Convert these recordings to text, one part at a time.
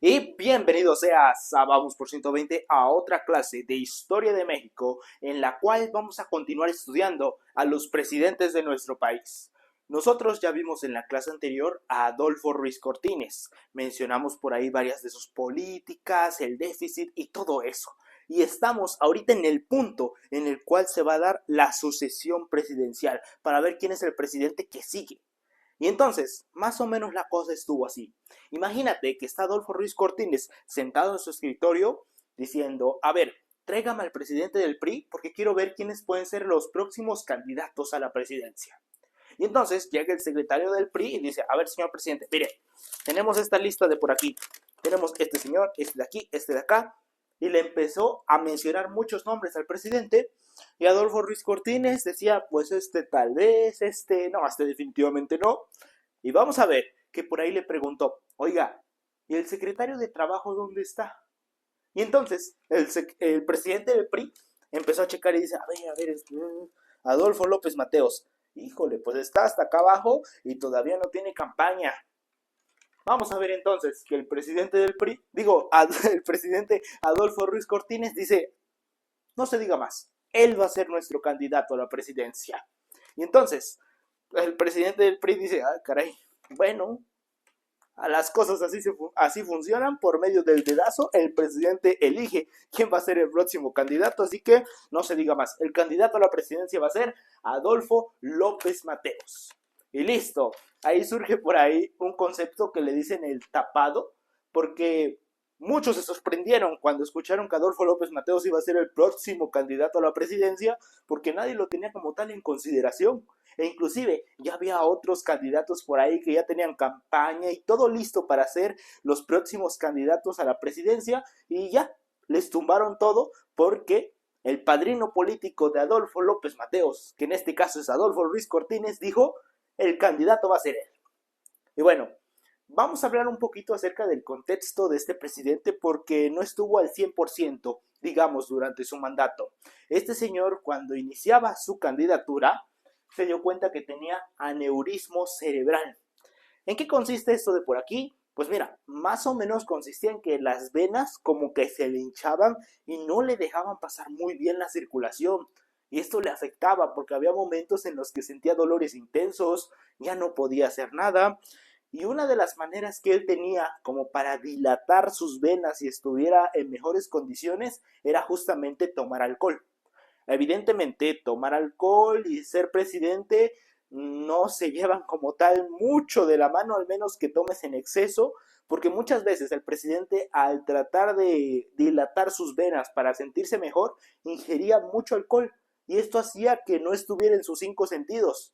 Y bienvenidos seas a Vamos por 120 a otra clase de Historia de México en la cual vamos a continuar estudiando a los presidentes de nuestro país. Nosotros ya vimos en la clase anterior a Adolfo Ruiz Cortines, mencionamos por ahí varias de sus políticas, el déficit y todo eso. Y estamos ahorita en el punto en el cual se va a dar la sucesión presidencial para ver quién es el presidente que sigue. Y entonces, más o menos la cosa estuvo así. Imagínate que está Adolfo Ruiz Cortines sentado en su escritorio diciendo, a ver, tráigame al presidente del PRI porque quiero ver quiénes pueden ser los próximos candidatos a la presidencia. Y entonces llega el secretario del PRI y dice, a ver, señor presidente, mire, tenemos esta lista de por aquí. Tenemos este señor, este de aquí, este de acá. Y le empezó a mencionar muchos nombres al presidente. Y Adolfo Ruiz Cortines decía, pues este tal vez, este no, este definitivamente no. Y vamos a ver que por ahí le preguntó, oiga, ¿y el secretario de Trabajo dónde está? Y entonces el presidente del PRI empezó a checar y dice, a ver, Adolfo López Mateos. Híjole, pues está hasta acá abajo y todavía no tiene campaña. Vamos a ver entonces que el presidente del PRI, el presidente Adolfo Ruiz Cortines dice, no se diga más, él va a ser nuestro candidato a la presidencia. Y entonces, el presidente del PRI dice, ah, caray, bueno, a las cosas así funcionan, por medio del dedazo, el presidente elige quién va a ser el próximo candidato, así que no se diga más, el candidato a la presidencia va a ser Adolfo López Mateos. Y listo, ahí surge por ahí un concepto que le dicen el tapado, porque muchos se sorprendieron cuando escucharon que Adolfo López Mateos iba a ser el próximo candidato a la presidencia, porque nadie lo tenía como tal en consideración. E inclusive ya había otros candidatos por ahí que ya tenían campaña y todo listo para ser los próximos candidatos a la presidencia y ya les tumbaron todo porque el padrino político de Adolfo López Mateos, que en este caso es Adolfo Ruiz Cortines, dijo, el candidato va a ser él. Y bueno, vamos a hablar un poquito acerca del contexto de este presidente porque no estuvo al 100%, digamos, durante su mandato. Este señor, cuando iniciaba su candidatura, se dio cuenta que tenía aneurismo cerebral. ¿En qué consiste esto de por aquí? Pues mira, más o menos consistía en que las venas como que se le hinchaban y no le dejaban pasar muy bien la circulación. Y esto le afectaba porque había momentos en los que sentía dolores intensos, ya no podía hacer nada. Y una de las maneras que él tenía como para dilatar sus venas y estuviera en mejores condiciones era justamente tomar alcohol. Evidentemente, tomar alcohol y ser presidente no se llevan como tal mucho de la mano, al menos que tomes en exceso, porque muchas veces el presidente, al tratar de dilatar sus venas para sentirse mejor, ingería mucho alcohol y esto hacía que no estuviera en sus cinco sentidos.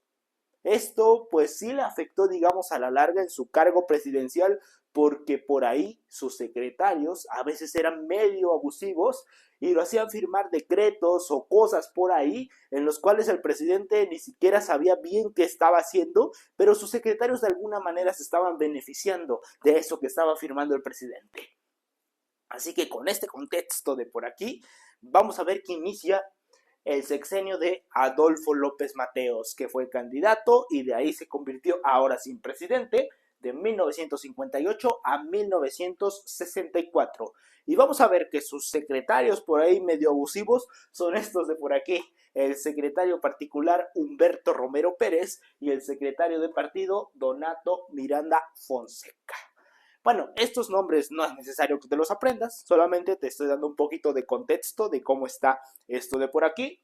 Esto pues sí le afectó, digamos, a la larga en su cargo presidencial porque por ahí sus secretarios a veces eran medio abusivos y lo hacían firmar decretos o cosas por ahí en los cuales el presidente ni siquiera sabía bien qué estaba haciendo, pero sus secretarios de alguna manera se estaban beneficiando de eso que estaba firmando el presidente. Así que con este contexto de por aquí, vamos a ver que inicia el sexenio de Adolfo López Mateos, que fue candidato y de ahí se convirtió ahora sin presidente de 1958 a 1964. Y vamos a ver que sus secretarios por ahí medio abusivos son estos de por aquí. El secretario particular Humberto Romero Pérez y el secretario de partido Donato Miranda Fonseca. Bueno, estos nombres no es necesario que te los aprendas, solamente te estoy dando un poquito de contexto de cómo está esto de por aquí.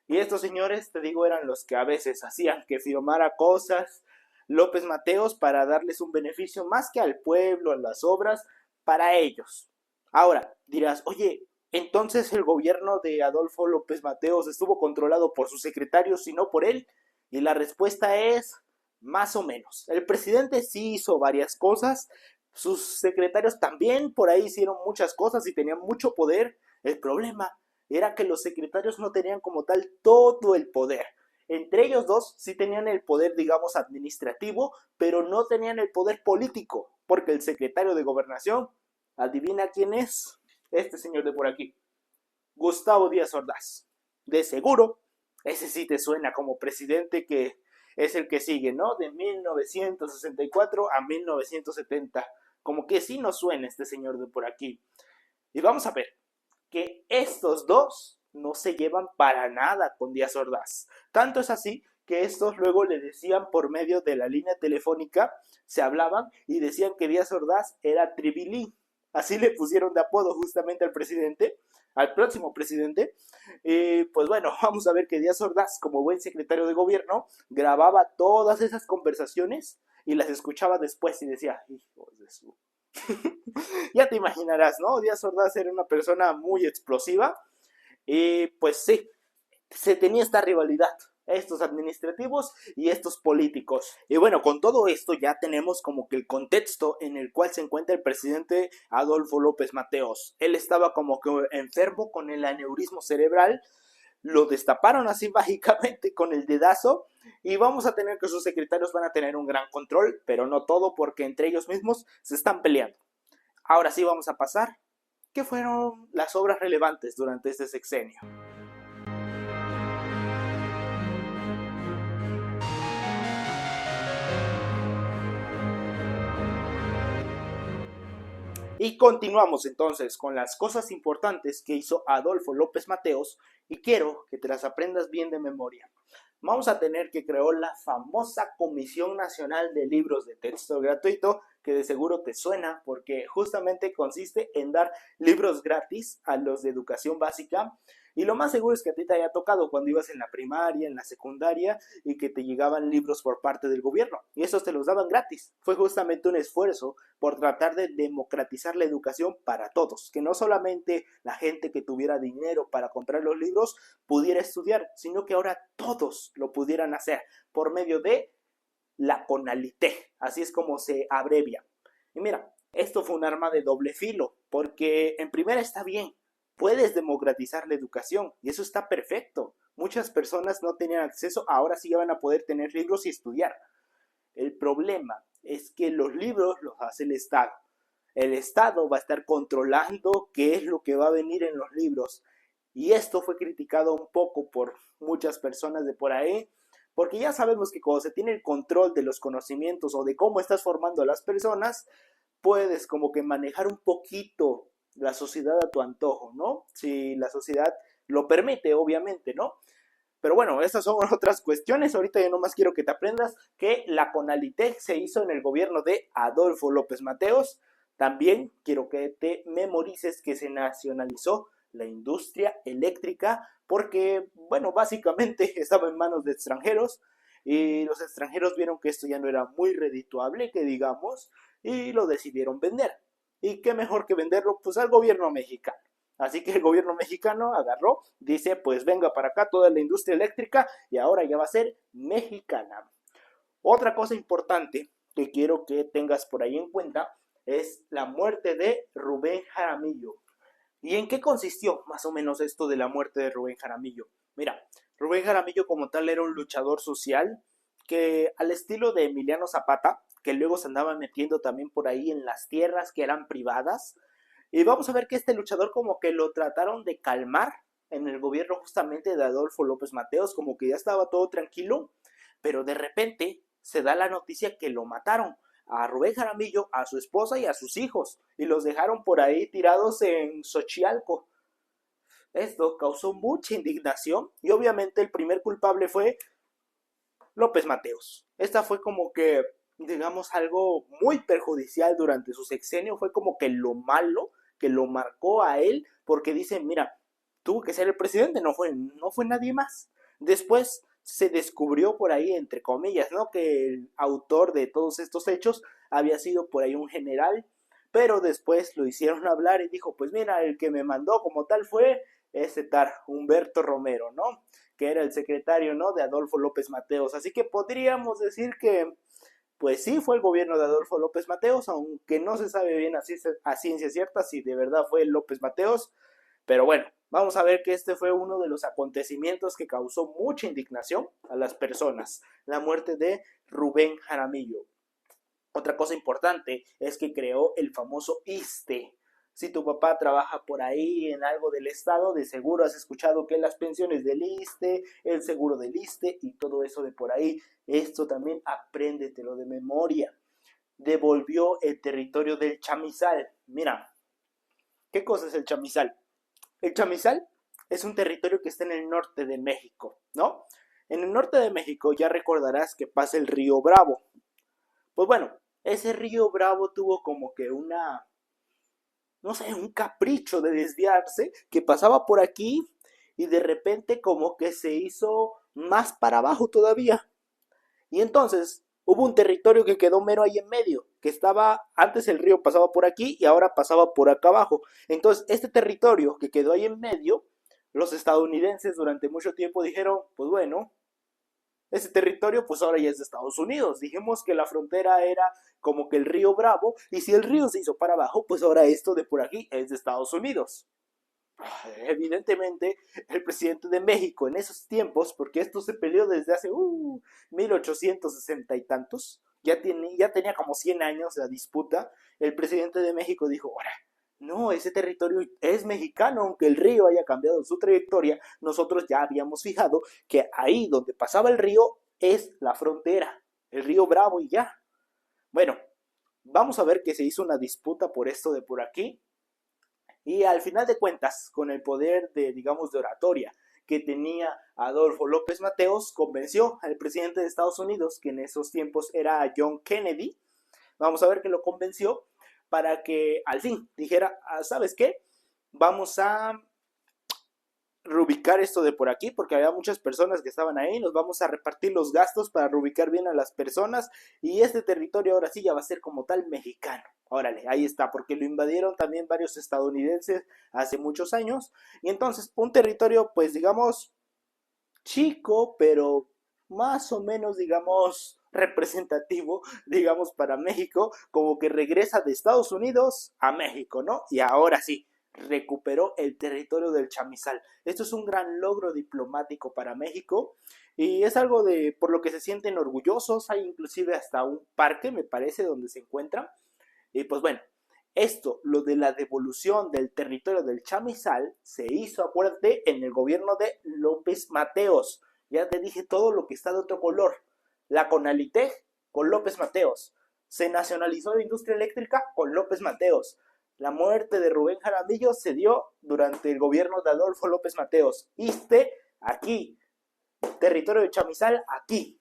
Y estos señores, te digo, eran los que a veces hacían que firmara cosas López Mateos para darles un beneficio más que al pueblo, a las obras, para ellos. Ahora, dirás, oye, entonces el gobierno de Adolfo López Mateos estuvo controlado por sus secretarios y no por él. Y la respuesta es más o menos. El presidente sí hizo varias cosas, sus secretarios también por ahí hicieron muchas cosas y tenían mucho poder. El problema era que los secretarios no tenían como tal todo el poder. Entre ellos dos sí tenían el poder, digamos, administrativo, pero no tenían el poder político, porque el secretario de Gobernación, adivina quién es, este señor de por aquí, Gustavo Díaz Ordaz. De seguro, ese sí te suena como presidente que es el que sigue, ¿no? De 1964 a 1970. como que sí nos suena este señor de por aquí. Y vamos a ver que estos dos no se llevan para nada con Díaz Ordaz. Tanto es así que estos luego le decían por medio de la línea telefónica, se hablaban y decían que Díaz Ordaz era Tribilí. Así le pusieron de apodo justamente al presidente, al próximo presidente. Pues bueno, vamos a ver que Díaz Ordaz, como buen secretario de gobierno, grababa todas esas conversaciones y las escuchaba después y decía, hijos de su... Ya te imaginarás, ¿no? Díaz Ordaz era una persona muy explosiva y pues sí, se tenía esta rivalidad, estos administrativos y estos políticos. Y bueno, con todo esto ya tenemos como que el contexto en el cual se encuentra el presidente Adolfo López Mateos. Él estaba como que enfermo con el aneurismo cerebral, lo destaparon así mágicamente con el dedazo y vamos a tener que sus secretarios van a tener un gran control, pero no todo porque entre ellos mismos se están peleando. Ahora sí vamos a pasar, ¿qué fueron las obras relevantes durante este sexenio? Y continuamos entonces con las cosas importantes que hizo Adolfo López Mateos y quiero que te las aprendas bien de memoria. Vamos a tener que creó la famosa Comisión Nacional de Libros de Texto Gratuito, que de seguro te suena porque justamente consiste en dar libros gratis a los de educación básica. Y lo más seguro es que a ti te haya tocado cuando ibas en la primaria, en la secundaria y que te llegaban libros por parte del gobierno. Y esos te los daban gratis. Fue justamente un esfuerzo por tratar de democratizar la educación para todos. Que no solamente la gente que tuviera dinero para comprar los libros pudiera estudiar, sino que ahora todos lo pudieran hacer por medio de la CONALITEG. Así es como se abrevia. Y mira, esto fue un arma de doble filo, porque en primera está bien, puedes democratizar la educación y eso está perfecto. Muchas personas no tenían acceso, ahora sí ya van a poder tener libros y estudiar. El problema es que los libros los hace el Estado. El Estado va a estar controlando qué es lo que va a venir en los libros. Y esto fue criticado un poco por muchas personas de por ahí, porque ya sabemos que cuando se tiene el control de los conocimientos o de cómo estás formando a las personas, puedes como que manejar un poquito la sociedad a tu antojo, ¿no? Si la sociedad lo permite, obviamente, ¿no? Pero bueno, estas son otras cuestiones. Ahorita yo nomás quiero que te aprendas que la CONALITEG se hizo en el gobierno de Adolfo López Mateos. También quiero que te memorices que se nacionalizó la industria eléctrica porque, bueno, básicamente estaba en manos de extranjeros y los extranjeros vieron que esto ya no era muy redituable, que digamos, y lo decidieron vender. ¿Y qué mejor que venderlo? Pues al gobierno mexicano. Así que el gobierno mexicano agarró, dice, pues venga para acá toda la industria eléctrica y ahora ya va a ser mexicana. Otra cosa importante que quiero que tengas por ahí en cuenta es la muerte de Rubén Jaramillo. ¿Y en qué consistió más o menos esto de la muerte de Rubén Jaramillo? Mira, Rubén Jaramillo como tal era un luchador social que al estilo de Emiliano Zapata, que luego se andaba metiendo también por ahí en las tierras que eran privadas, y vamos a ver que este luchador como que lo trataron de calmar en el gobierno justamente de Adolfo López Mateos, como que ya estaba todo tranquilo, pero de repente se da la noticia que lo mataron a Rubén Jaramillo, a su esposa y a sus hijos, y los dejaron por ahí tirados en Xochialco. Esto causó mucha indignación y obviamente el primer culpable fue López Mateos. Esta fue como que, digamos, algo muy perjudicial durante su sexenio, fue como que lo malo que lo marcó a él, porque dicen, mira, tuvo que ser el presidente, no fue nadie más. Después se descubrió por ahí, entre comillas, ¿no? Que el autor de todos estos hechos había sido por ahí un general, pero después lo hicieron hablar y dijo, pues mira, el que me mandó como tal fue ese tal Humberto Romero, ¿no? Que era el secretario, ¿no? De Adolfo López Mateos. Así que podríamos decir que, pues sí, fue el gobierno de Adolfo López Mateos, aunque no se sabe bien a ciencia cierta si de verdad fue López Mateos. Pero bueno, vamos a ver que este fue uno de los acontecimientos que causó mucha indignación a las personas, la muerte de Rubén Jaramillo. Otra cosa importante es que creó el famoso ISSSTE. Si tu papá trabaja por ahí en algo del Estado, de seguro has escuchado que las pensiones del ISSSTE, el seguro del ISSSTE y todo eso de por ahí. Esto también apréndetelo de memoria. devolvió el territorio del chamizal. Mira, ¿qué cosa es el chamizal? El chamizal es un territorio que está en el norte de México, ¿no? En el norte de México ya recordarás que pasa el río Bravo. Pues bueno, ese río Bravo tuvo como que no sé, un capricho de desviarse, que pasaba por aquí y de repente como que se hizo más para abajo todavía. Y entonces hubo un territorio que quedó mero ahí en medio, que estaba, antes el río pasaba por aquí y ahora pasaba por acá abajo. Entonces este territorio que quedó ahí en medio, los estadounidenses durante mucho tiempo dijeron, pues bueno, ese territorio pues ahora ya es de Estados Unidos. Dijimos que la frontera era como que el río Bravo y si el río se hizo para abajo, pues ahora esto de por aquí es de Estados Unidos. Evidentemente, el presidente de México en esos tiempos, porque esto se peleó desde hace 1860 y tantos, ya tenía como 100 años la disputa, el presidente de México dijo, ahora, no, ese territorio es mexicano, aunque el río haya cambiado su trayectoria, nosotros ya habíamos fijado que ahí donde pasaba el río es la frontera, el río Bravo y ya. Bueno, vamos a ver que se hizo una disputa por esto de por aquí, y al final de cuentas, con el poder de, digamos, de oratoria que tenía Adolfo López Mateos, convenció al presidente de Estados Unidos, que en esos tiempos era John Kennedy, vamos a ver que lo convenció para que al fin dijera, ¿sabes qué? Vamos a reubicar esto de por aquí, porque había muchas personas que estaban ahí, nos vamos a repartir los gastos para reubicar bien a las personas y este territorio ahora sí ya va a ser como tal mexicano. Órale, ahí está, porque lo invadieron también varios estadounidenses hace muchos años y entonces un territorio pues digamos chico, pero más o menos digamos representativo, digamos para México, como que regresa de Estados Unidos a México, ¿no? Y ahora sí, recuperó el territorio del chamizal. Esto es un gran logro diplomático para México y es algo de por lo que se sienten orgullosos. Hay inclusive hasta un parque, me parece, donde se encuentran. Y pues bueno, esto, lo de la devolución del territorio del chamizal, se hizo, acuérdate, en el gobierno de López Mateos. Ya te dije todo lo que está de otro color. La Conalitec con López Mateos. Se nacionalizó la industria eléctrica con López Mateos. La muerte de Rubén Jaramillo se dio durante el gobierno de Adolfo López Mateos. ISSSTE, aquí. Territorio de chamizal, aquí.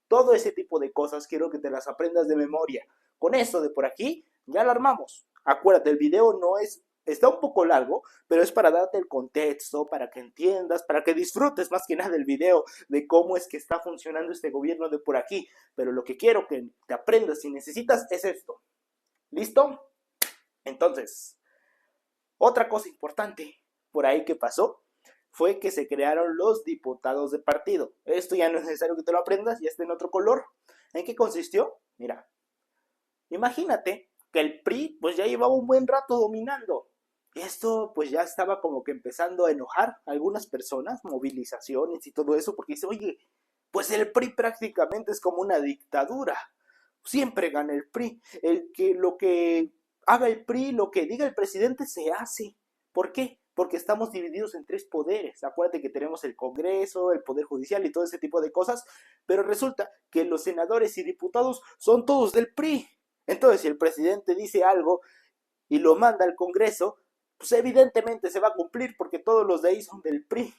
Todo ese tipo de cosas quiero que te las aprendas de memoria. Con esto de por aquí, ya lo armamos. Acuérdate, el video no es, está un poco largo, pero es para darte el contexto, para que entiendas, para que disfrutes más que nada del video, de cómo es que está funcionando este gobierno de por aquí. Pero lo que quiero que te aprendas y necesitas es esto. ¿Listo? Entonces, otra cosa importante por ahí que pasó fue que se crearon los diputados de partido. Esto ya no es necesario que te lo aprendas, ya está en otro color. ¿En qué consistió? Mira, imagínate que el PRI pues ya llevaba un buen rato dominando. Esto pues ya estaba como que empezando a enojar a algunas personas, movilizaciones y todo eso, porque dice, oye, pues el PRI prácticamente es como una dictadura. Siempre gana el PRI. Lo que haga el PRI, lo que diga el presidente se hace. ¿Por qué? Porque estamos divididos en tres poderes. Acuérdate que tenemos el Congreso, el Poder Judicial y todo ese tipo de cosas, pero resulta que los senadores y diputados son todos del PRI. Entonces, si el presidente dice algo y lo manda al Congreso, pues evidentemente se va a cumplir porque todos los de ahí son del PRI.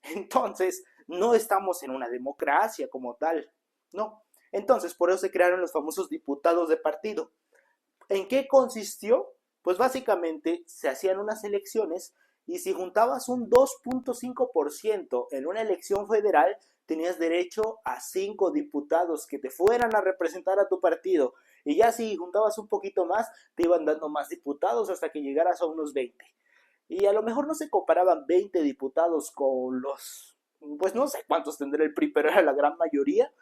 Entonces, no estamos en una democracia como tal, no. Entonces, por eso se crearon los famosos diputados de partido. ¿En qué consistió? Pues básicamente se hacían unas elecciones y si juntabas un 2.5% en una elección federal, tenías derecho a 5 diputados que te fueran a representar a tu partido. Y ya si juntabas un poquito más, te iban dando más diputados hasta que llegaras a unos 20. Y a lo mejor no se comparaban 20 diputados con pues no sé cuántos tendrá el PRI, pero era la gran mayoría,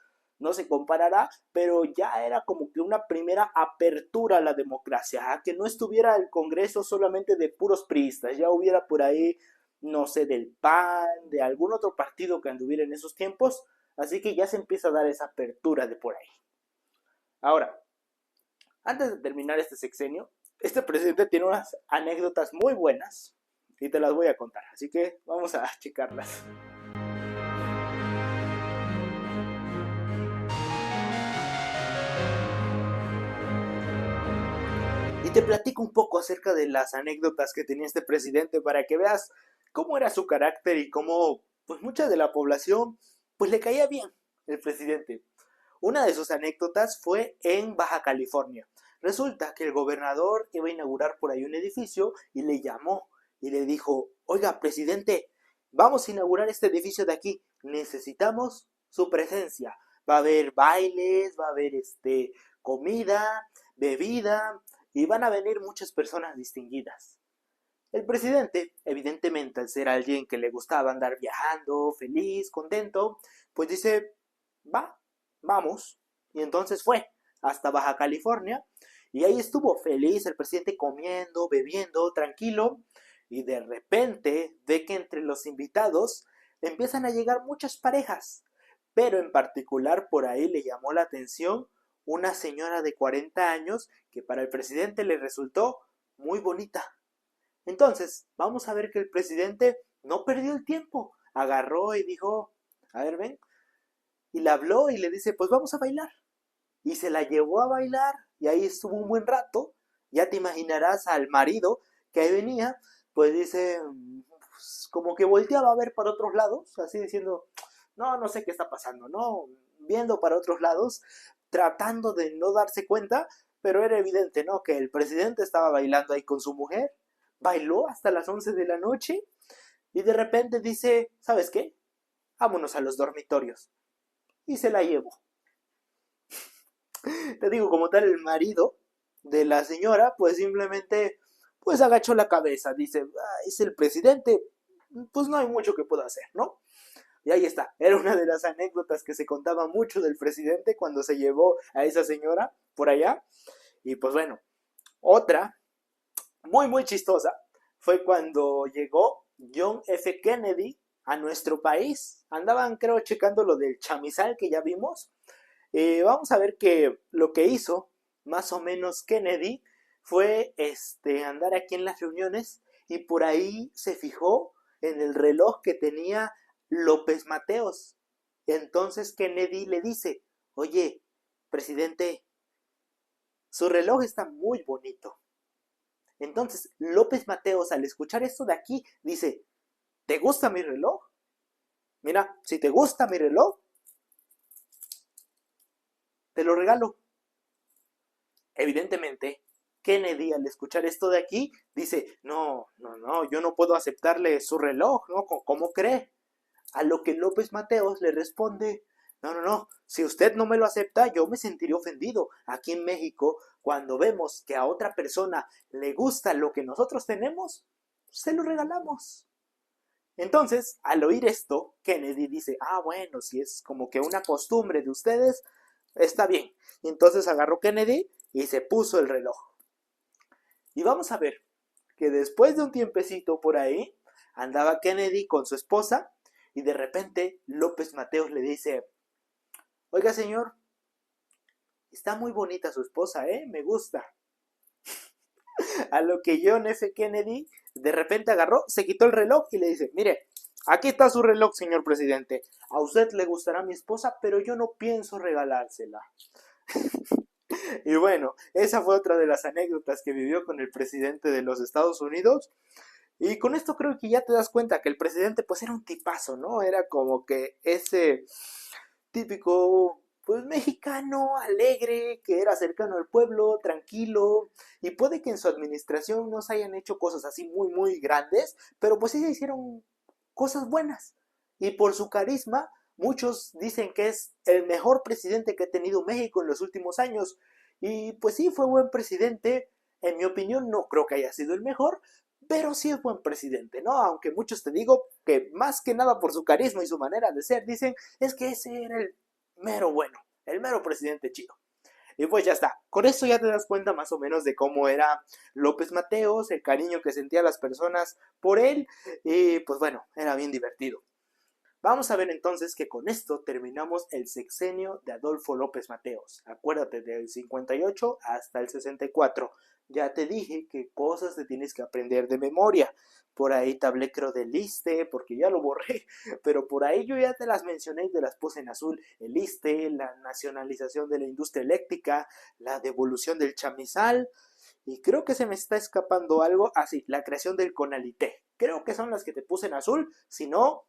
no se comparará, pero ya era como que una primera apertura a la democracia, a que no estuviera el Congreso solamente de puros priistas, ya hubiera por ahí, no sé, del PAN, de algún otro partido que anduviera en esos tiempos, así que ya se empieza a dar esa apertura de por ahí. Ahora, antes de terminar este sexenio, este presidente tiene unas anécdotas muy buenas y te las voy a contar, así que vamos a checarlas. y te platico un poco acerca de las anécdotas que tenía este presidente para que veas cómo era su carácter y cómo pues mucha de la población pues le caía bien el presidente. Una de sus anécdotas fue en Baja California. Resulta que el gobernador iba a inaugurar por ahí un edificio y le llamó y le dijo, oiga, presidente, vamos a inaugurar este edificio de aquí, necesitamos su presencia. Va a haber bailes, va a haber comida, bebida y van a venir muchas personas distinguidas. El presidente, evidentemente al ser alguien que le gustaba andar viajando, feliz, contento, pues dice, vamos. Y entonces fue hasta Baja California y ahí estuvo feliz el presidente comiendo, bebiendo, tranquilo. Y de repente ve que entre los invitados empiezan a llegar muchas parejas. Pero en particular por ahí le llamó la atención una señora de 40 años que para el presidente le resultó muy bonita. Entonces, vamos a ver que el presidente no perdió el tiempo. Agarró y dijo, a ver, ven. Y le habló y le dice, pues vamos a bailar. Y se la llevó a bailar y ahí estuvo un buen rato. Ya te imaginarás al marido que ahí venía, pues dice, pues, como que volteaba a ver para otros lados, así diciendo, no, no sé qué está pasando, ¿no? Viendo para otros lados, tratando de no darse cuenta, pero era evidente, ¿no? Que el presidente estaba bailando ahí con su mujer, bailó hasta las 11 de la noche y de repente dice, ¿sabes qué? Vámonos a los dormitorios. Y se la llevó. Te digo, como tal, el marido de la señora, pues simplemente, pues agachó la cabeza, dice, es el presidente, pues no hay mucho que pueda hacer, ¿no? Y ahí está, era una de las anécdotas que se contaba mucho del presidente cuando se llevó a esa señora por allá. Y pues bueno, otra muy muy chistosa fue cuando llegó John F. Kennedy a nuestro país. Andaban creo checando lo del chamizal que ya vimos. Vamos a ver que lo que hizo más o menos Kennedy fue andar aquí en las reuniones y por ahí se fijó en el reloj que tenía López Mateos. Entonces Kennedy le dice, oye, presidente, su reloj está muy bonito. Entonces López Mateos al escuchar esto de aquí dice, ¿te gusta mi reloj? Mira, si te gusta mi reloj, te lo regalo. Evidentemente, Kennedy al escuchar esto de aquí dice, no, no, no, yo no puedo aceptarle su reloj, ¿no? ¿Cómo cree? A lo que López Mateos le responde, no, no, no, si usted no me lo acepta, yo me sentiré ofendido. Aquí en México, cuando vemos que a otra persona le gusta lo que nosotros tenemos, se lo regalamos. Entonces, al oír esto, Kennedy dice, bueno, si es como que una costumbre de ustedes, está bien. Y entonces agarró Kennedy y se puso el reloj. Y vamos a ver que después de un tiempecito por ahí, andaba Kennedy con su esposa y de repente López Mateos le dice, oiga señor, está muy bonita su esposa, me gusta. A lo que John F. Kennedy de repente agarró, se quitó el reloj y le dice, mire, aquí está su reloj, señor presidente. A usted le gustará mi esposa, pero yo no pienso regalársela. Y bueno, esa fue otra de las anécdotas que vivió con el presidente de los Estados Unidos. Y con esto creo que ya te das cuenta que el presidente pues era un tipazo, ¿no? Era como que ese típico pues mexicano, alegre, que era cercano al pueblo, tranquilo, y puede que en su administración no se hayan hecho cosas así muy muy grandes, pero pues sí se hicieron cosas buenas. Y por su carisma, muchos dicen que es el mejor presidente que ha tenido México en los últimos años. Y pues sí, fue buen presidente. En mi opinión, no creo que haya sido el mejor, pero sí es buen presidente, ¿no? Aunque muchos te digo que más que nada por su carisma y su manera de ser, dicen, es que ese era el mero bueno, el mero presidente chido. Y pues ya está, con esto ya te das cuenta más o menos de cómo era López Mateos, el cariño que sentía las personas por él, y pues bueno, era bien divertido. Vamos a ver entonces que con esto terminamos el sexenio de Adolfo López Mateos. Acuérdate, del 58 hasta el 64. Ya te dije que cosas te tienes que aprender de memoria. Por ahí te hablé creo del ISSSTE, porque ya lo borré, pero por ahí yo ya te las mencioné y te las puse en azul. El ISSSTE, la nacionalización de la industria eléctrica, la devolución del chamizal Y creo que se me está escapando algo. Así, la creación del Conalité. Creo que son las que te puse en azul. Si no,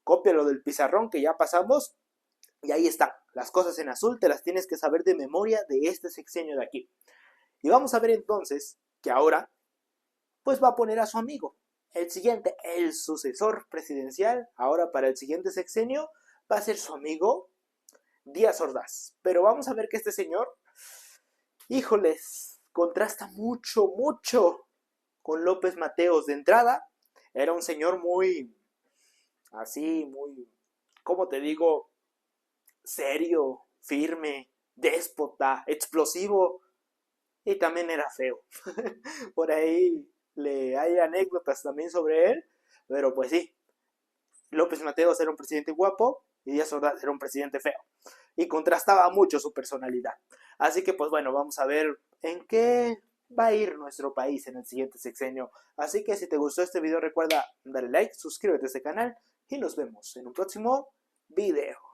cópialo del pizarrón que ya pasamos. Y ahí están. Las cosas en azul te las tienes que saber de memoria de este sexenio de aquí. Y vamos a ver entonces que ahora, pues va a poner a su amigo. El siguiente, el sucesor presidencial, ahora para el siguiente sexenio, va a ser su amigo Díaz Ordaz. Pero vamos a ver que este señor, híjoles, contrasta mucho, mucho con López Mateos. De entrada, era un señor muy, así, muy, ¿cómo te digo? Serio, firme, déspota, explosivo, y también era feo. Por ahí hay anécdotas también sobre él, pero pues sí, López Mateos era un presidente guapo y Díaz Ordaz era un presidente feo. Y contrastaba mucho su personalidad. Así que pues bueno, vamos a ver en qué va a ir nuestro país en el siguiente sexenio. Así que si te gustó este video recuerda darle like, suscríbete a este canal y nos vemos en un próximo video.